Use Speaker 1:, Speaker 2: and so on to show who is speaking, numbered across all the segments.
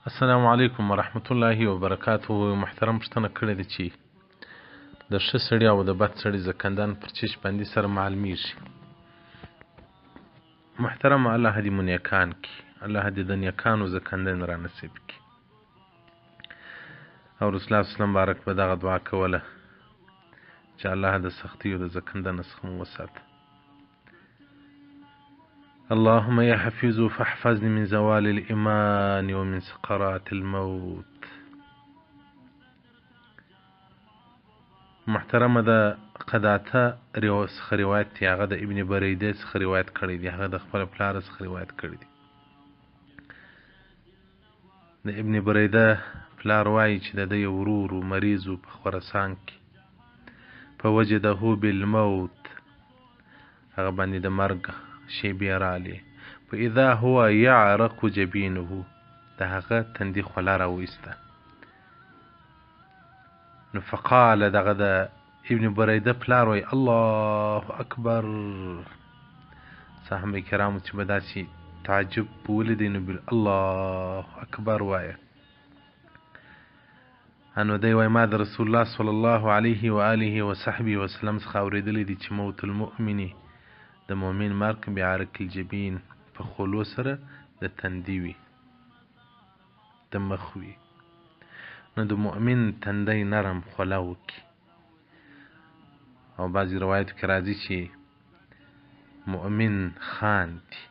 Speaker 1: السلام علیکم ورحمت الله وبرکاته. محترم پښتنه کړی ده چې د ښه سړي او د بد سړي زکندن پر چش باندې سره معلومیږي. محترم الله دې مو نیکان کړي، الله دې د نیکانو زکندن را نصیب کړي. او رسول الله صلی الله بارک به دغه دعا کوله چې الله د سختیو د زکندن څخه مو وساته. اللهم يا حفيظ فاحفظني من زوال الإيمان ومن سقرات الموت. محترمه د قداته څخه روایت دی، هغه د ابن بریده څخه روایت کړی دی، هغه د خپل پلار څخه روایت کړی دی. د ابن بریده پلار وایي چې د ده یو ورور مریض و په خراسان کې، فوجده بالموت، هغه باندې د مرګ شیبې راغلې، فاذا هو یعرق جبینه، د هغه تندي خوله راویسته. نو فقال، دغه د ابن بریده پلار وایي الله اکبر. صحابه کرامو چې به داسې تعجب ولیدی نو الله اکبر وایه. نو دی وایي ما د رسول الله صلی الله علیه و آله و صحبه وسلم څخه اورېدلی دی چې موت المؤمن، د مؤمن مرګ بعرق الجبین، په خولو سره د تندي وي، د مخ وي. نو د مؤمن تندی نرم خوله وکړي. او بعضې روایتو کې راځي چې مؤمن خاندي.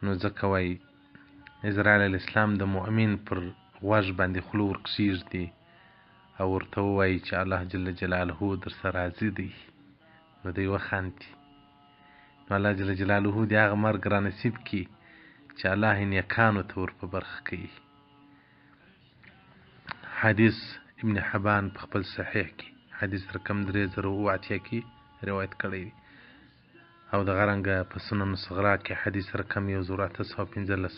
Speaker 1: نو ځکه وایي اسرائیل علیه السلام د مؤمن پر غوږ باندې خوله ورکښېږدي او ورته ووایي چې الله جل جلاله در سره راضي دی، نو دی وخاندي. نو الله جل جلاله دې هغه مرګ را نصیب کړي چې الله یې نیکانو ته ور په برخه کوي. حدیث ابن حبان په خپل صحیح کې حدیث رقم 3080 کې روایت کړی دی، او دغه رنګه په سنن صغرا کې حدیث رقم 1815،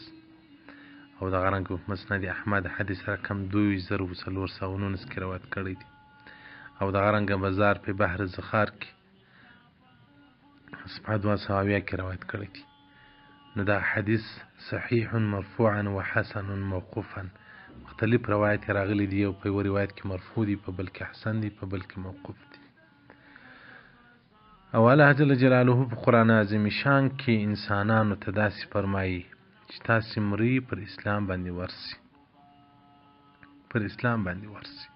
Speaker 1: او دغه رنګه په مسند احمد حدیث رقم 2419 کې روایت کړی دی، او دغه رنګه بازار په بحر زخار کې صفحه 270 کې روایت کړی دی. نو دا حدیث صحیح مرفوعا و حسن موقوفا، مختلف روایت راغلی دی، او په یو روایت کې مرفوع دی، په بل کې حسن دی، په بل کې موقوف دی. او الله جل جلاله په قرآن عظیم شان کې انسانانو ته داسې فرمایي چې تاسې مري پر اسلام باندې ورسي، پر اسلام باندې ورسي.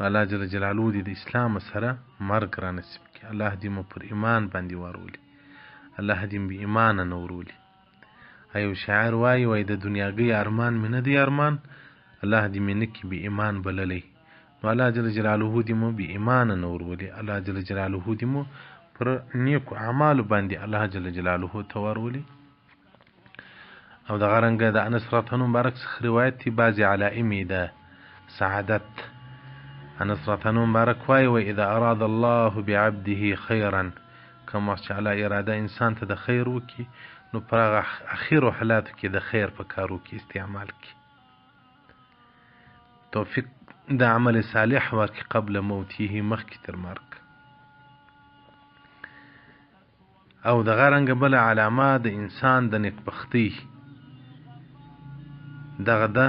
Speaker 1: الله جل جلاله دې د اسلام سره مرګ را نصیب کړي. الله دې مو پر ایمان باندې ورولي، الله دې بې ایمانه نه ورولي. ایو شاعر وایي د دنیاګۍ ارمان مې نه دی ارمان، الله دې مې نه کړي بې ایمان بللی. نو الله جل جلاله دې مو بې ایمانه نه ورولي، الله جل جلاله دې مو پر نیکو اعمالو باندې الله جل جلاله ته ورولي. او دغه رنګه د انس رضی الله مبارک څخه روایت دی، بعضې علائم د سعادت. انس رضی الله مبارک وایي اذا اراد الله بعبده خیرا، کوم وخت چې الله اراده انسان ته د خیر وکړي، نو پر هغه اخیرو حالاتو کې د خیر په کارو کې استعمال کړي، توفیق د عمل صالح ورکړي قبل موته، مخکې تر مرګ. او دغه رنګه بله علامه د انسان د نیکبختۍ دغه ده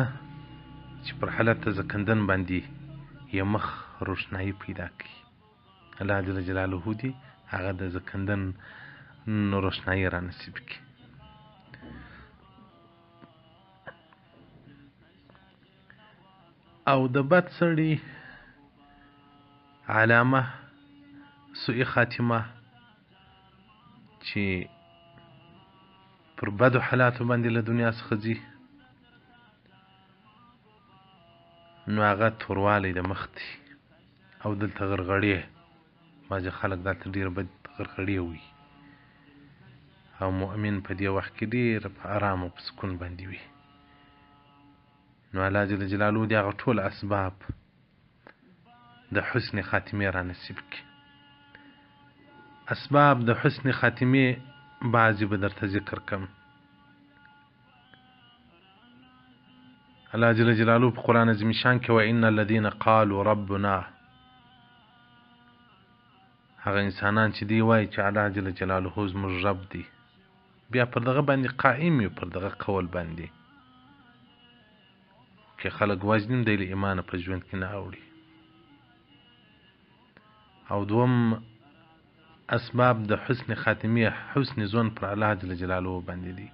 Speaker 1: چې پر حالت زکندن باندې یې مخ روشنایي پیدا کړي. الله جل جلاله دې هغه د زکندن روشنایي را نصیب کړي. او د بد سړي علامه سوء خاتمه، چې پر بدو حالاتو باندې له دنیا څخه ځي، نو هغه توروالی د مخ دی، او دلته غرغړې، بعضې خلک دلته ډېر بد غرغړې وي، او مؤمن په دې وخت کې ډېر په ارام او په سکون باندې وي. نو الله جل جلاله دې هغه ټول اسباب د حسن خاتمې را نصیب کړي. اسباب د حسن خاتمې بعضې به درته ذکر کم. الله جل جلاله په قرآن عظیم شان کې وان الذین قالوا ربنا، هغه انسانان چې دی وایي چې الله جل جلاله زموږ رب دی، بیا پر دغه باندې قائم یو، پر دغه قول باندې که خلک وژني دی له ایمانه په ژوند کې نه اوړي. او دوم اسباب د حسن خاتمه، حسن ظن پر الله جل جلاله باندې دي،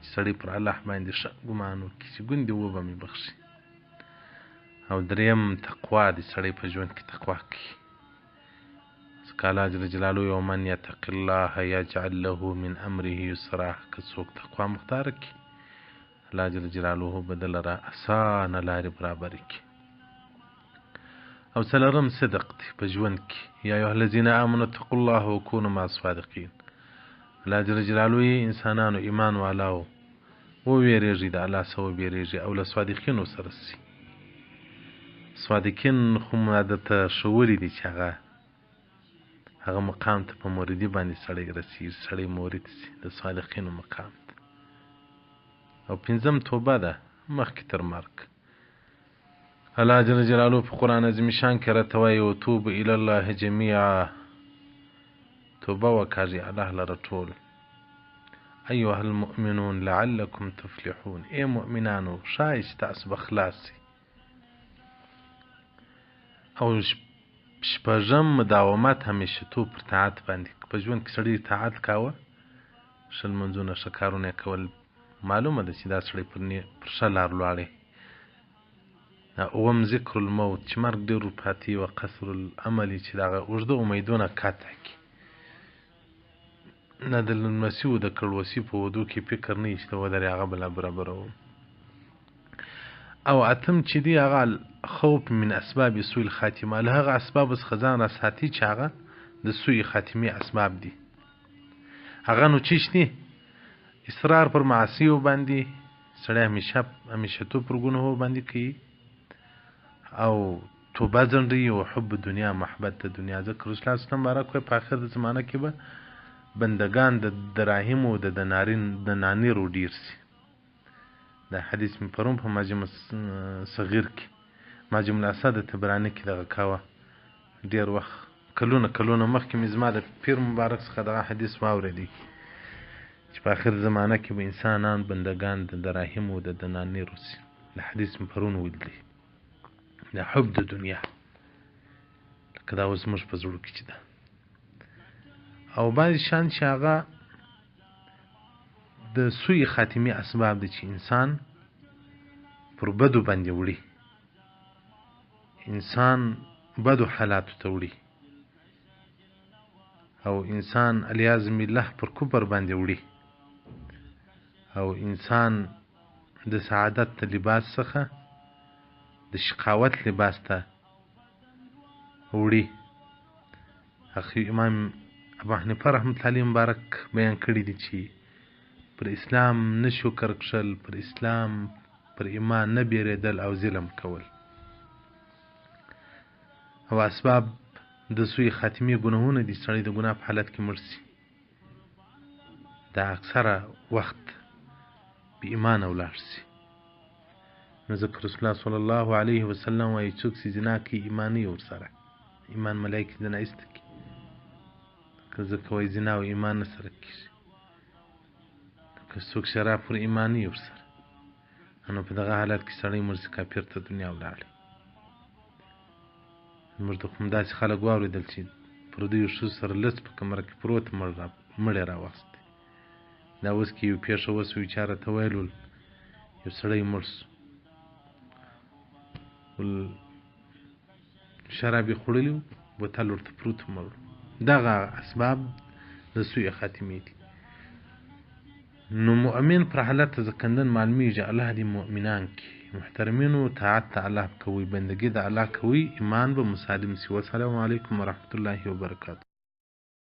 Speaker 1: چې سړی پر الله باندې ښه ګمان وکړي چې ګوندې وبه مې بخښي. او دریم تقوا دی، سړی په ژوند کې تقوا کوي. ځکه الله جل جلاله ومن یتق الله یجعل له من امره یسرا، که څوک تقوا مختاره کړي الله جل جلاله به د لره اسانه لارې برابرې کړي. او څلورم صدق دی په ژوند کې، یا ایها الذین آمنوا اتقوا الله وکونوا مع الصادقین. الله جل جلاله انسانانو ایمان والاو وویریږي د الله څخه وبیریږي او له صادقینو سره سي. صادقین خو ما درته ښوولي دي چې هغه مقام ته په موردي باندې سړی رسېږي، سړی مورد سي د صادقینو مقام ته. او پنځم توبه ده مخکې تر مرګ. الله جل جلاله په قرآن عظیم شان کې راته وایي وتوبوا الی الله جمیعا، توبه وکاږئ الله لره ټول. ایها المؤمنون لعلکم تفلحون، ای مؤمنانو ښایي چې تاسو به خلاص سئ. او شپږم مداومت همیشهتوب پر طاعت باندې. په ژوند کې سړی طاعت کاوه، ښه لمونځونه ښه کارونه یې کول، معلومه ده چې دا سړی پر ښه لار ولاړی. اووم ذکر الموت، چې مرګ ډېر ورپاتې وي، قصر الامل چې دغه اوږده امیدونه قطع کړي. نه د لمسیو د کړوسي په ودو کې فکر نه وي چې د ودرې هغه به لا برابروم. او اتم چې دی هغه خوف من اسباب سوء الخاتمه، له هغه اسباب څخه ځان راساتي چې هغه د سوء خاتمې اسباب دي. هغه نو چیشتي اصرار پر معصیو باندې، سړی همیشه تو پر ګناهو باندې کوي، او توبه ځنډوي، او حب دنیا، محبت د دنیا. ځکه رسول الله صلی الله علیه وسلم بارک وایي په آخر د زمانه کې به بندگان د دراهمو د دنانیرو ډیر سي. دا حدیث مې پرون په معجم صغیر کې، معجم الاسد طبراني کې دغه کاوه. ډېر وخت کلونه مخکې مې زما د پیر مبارک څخه دغه حدیث واورېدی چې په آخر زمانه کې به انسانان بندگان د دراهمو د دنانیرو سي. د حدیث مې پرون ولیدلی. د حب د دنیا لکه دا اوس زموږ په زړو کې چې ده. او بعضې شیان چې هغه د سوء خاتمې اسباب دي چې انسان پر بدو باندې وړي، انسان بدو حالاتو ته وړي، او انسان علیاذ بالله پر کفر باندې وړي، او انسان د سعادت لباس څخه د شقاوت لباس ته وړي. اخي امام ابو حنیفه رحمت الله علیه مبارک بیان کړي دي چې پر اسلام نه شکر کښل، پر اسلام پر ایمان نه بیرېدل او ظلم کول. او اسباب د سوء خاتمې ګناهونه دي، سړی د ګناه په حالت کې مړ سي. دا اکثره وخت بې ایمانه ولاړ سي. نو ځکه رسول الله صلی الله علیه وسلم وایي څوک چې زنا کوي ایمان نه وي ورسره، ایمان ملایکې زنا ایسته کړي. ځکه وایي زنا او ایمان نه سره کېږي. که څوک شراب پر ایمان نه وي ورسره، نو په دغه حالت کې سړی مړ سي، کافر ته دنیا ولاړی. موږ ته خو داسې خلک واورېدل چې پر دوی ښځو سره لڅ په کمره کې پروت مړ یې راواخیستی. دا اوس کې یو پېښه وسوي چا راته ویل ول یو سړی مړ سو، شراب یې خوړلي وو، بوتل ورته پروت مړ. دغه اسباب د سوء خاتمې دي. نو مؤمن پر حالت زکندن معلومیږي الله دې مؤمنان کې محترمینو طاعت ته الله کوي، بندګي د الله کوي، ایمان به مسالم سي. والسلام علیکم ورحمة الله وبرکاته.